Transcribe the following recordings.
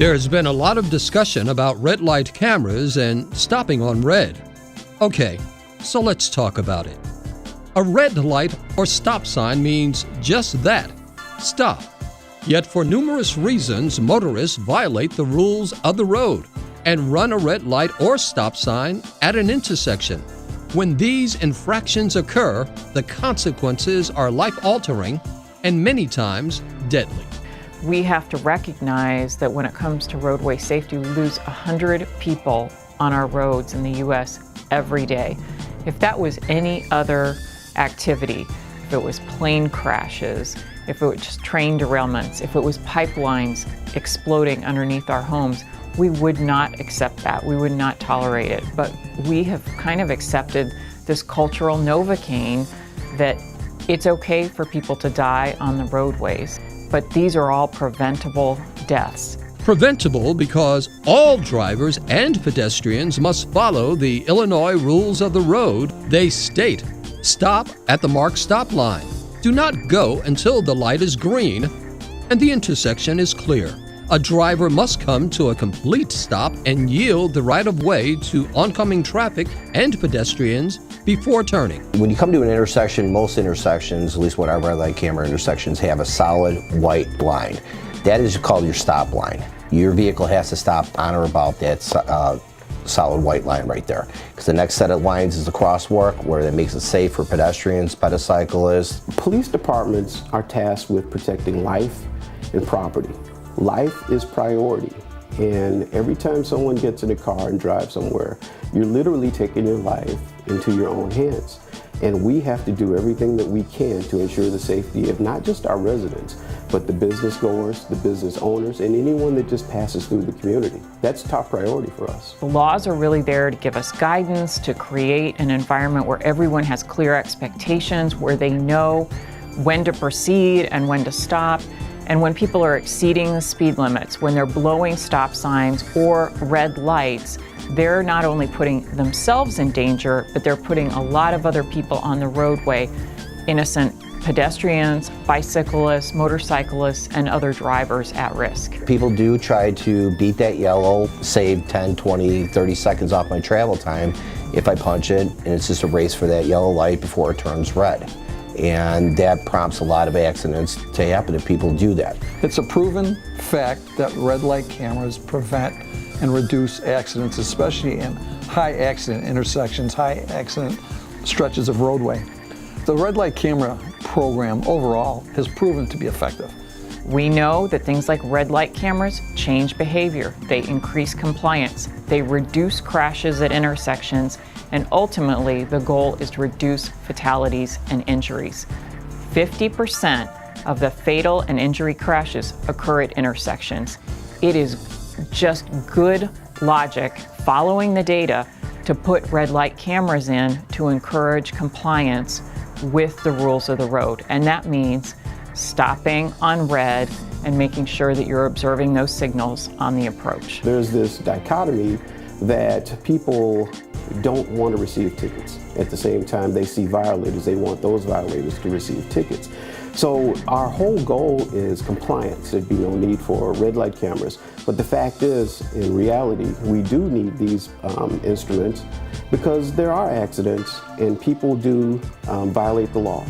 There's been a lot of discussion about red light cameras and stopping on red. Okay, so let's talk about it. A red light or stop sign means just that, stop. Yet for numerous reasons, motorists violate the rules of the road and run a red light or stop sign at an intersection. When these infractions occur, the consequences are life-altering and many times deadly. We have to recognize that when it comes to roadway safety, we lose 100 people on our roads in the U.S. every day. If that was any other activity, if it was plane crashes, if it was just train derailments, if it was pipelines exploding underneath our homes, we would not accept that. We would not tolerate it. But we have kind of accepted this cultural Novocaine that it's okay for people to die on the roadways. But these are all preventable deaths. Preventable because all drivers and pedestrians must follow the Illinois rules of the road. They state, stop at the marked stop line. Do not go until the light is green and the intersection is clear. A driver must come to a complete stop and yield the right-of-way to oncoming traffic and pedestrians before turning. When you come to an intersection, most intersections, at least what our red light camera intersections, have a solid white line. That is called your stop line. Your vehicle has to stop on or about that solid white line right there. Because the next set of lines is the crosswalk, where that makes it safe for pedestrians, pedecyclists. Police departments are tasked with protecting life and property. Life is priority, and every time someone gets in a car and drives somewhere, you're literally taking your life into your own hands. And we have to do everything that we can to ensure the safety of not just our residents, but the business goers, the business owners, and anyone that just passes through the community. That's top priority for us. The laws are really there to give us guidance, to create an environment where everyone has clear expectations, where they know when to proceed and when to stop. And when people are exceeding the speed limits, when they're blowing stop signs or red lights, they're not only putting themselves in danger, but they're putting a lot of other people on the roadway, innocent pedestrians, bicyclists, motorcyclists, and other drivers at risk. People do try to beat that yellow, save 10, 20, 30 seconds off my travel time if I punch it, and it's just a race for that yellow light before it turns red. And that prompts a lot of accidents to happen if people do that. It's a proven fact that red light cameras prevent and reduce accidents, especially in high accident intersections, high accident stretches of roadway. The red light camera program overall has proven to be effective. We know that things like red light cameras change behavior. They increase compliance. They reduce crashes at intersections. And ultimately, the goal is to reduce fatalities and injuries. 50% of the fatal and injury crashes occur at intersections. It is just good logic, following the data, to put red light cameras in to encourage compliance with the rules of the road. And that means stopping on red and making sure that you're observing those signals on the approach. There's this dichotomy that people don't want to receive tickets. At the same time, they see violators, they want those violators to receive tickets. So our whole goal is compliance. There'd be no need for red light cameras. But the fact is, in reality, we do need these instruments because there are accidents and people do violate the law.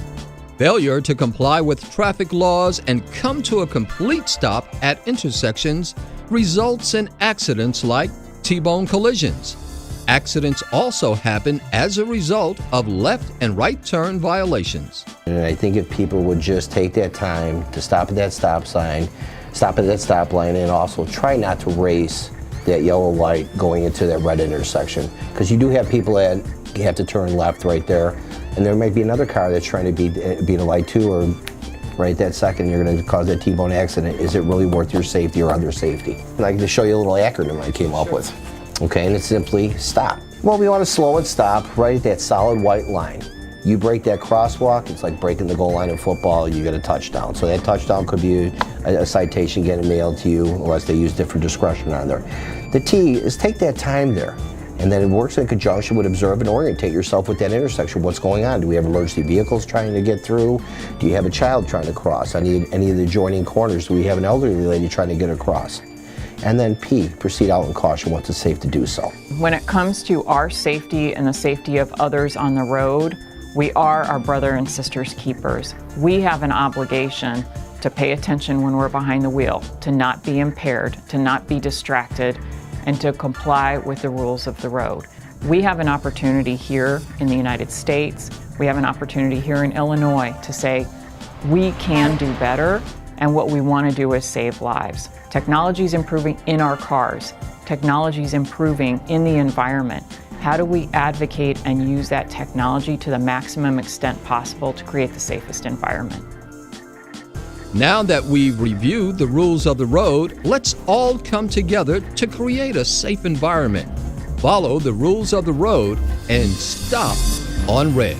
Failure to comply with traffic laws and come to a complete stop at intersections results in accidents like T-bone collisions. Accidents also happen as a result of left and right turn violations. And I think if people would just take that time to stop at that stop sign, stop at that stop line, and also try not to race that yellow light going into that red intersection. Because you do have people that have to turn left right there, and there might be another car that's trying to beat a light too, or right that second you're going to cause that T-bone accident. Is it really worth your safety or other safety? And I can just show you a little acronym I came up with. Okay, and it's simply stop. Well, we want to slow and stop right at that solid white line. You break that crosswalk, it's like breaking the goal line in football, you get a touchdown. So that touchdown could be a citation getting mailed to you, unless they use different discretion on there. The T is take that time there, and then it works in conjunction with observe and orientate yourself with that intersection. What's going on? Do we have emergency vehicles trying to get through? Do you have a child trying to cross? Any of the adjoining corners? Do we have an elderly lady trying to get across? And then P, proceed out in caution once it's safe to do so. When it comes to our safety and the safety of others on the road, we are our brother and sister's keepers. We have an obligation to pay attention when we're behind the wheel, to not be impaired, to not be distracted, and to comply with the rules of the road. We have an opportunity here in the United States, we have an opportunity here in Illinois to say, we can do better, and what we want to do is save lives. Technology is improving in our cars. Technology is improving in the environment. How do we advocate and use that technology to the maximum extent possible to create the safest environment? Now that we've reviewed the rules of the road, let's all come together to create a safe environment. Follow the rules of the road and stop on red.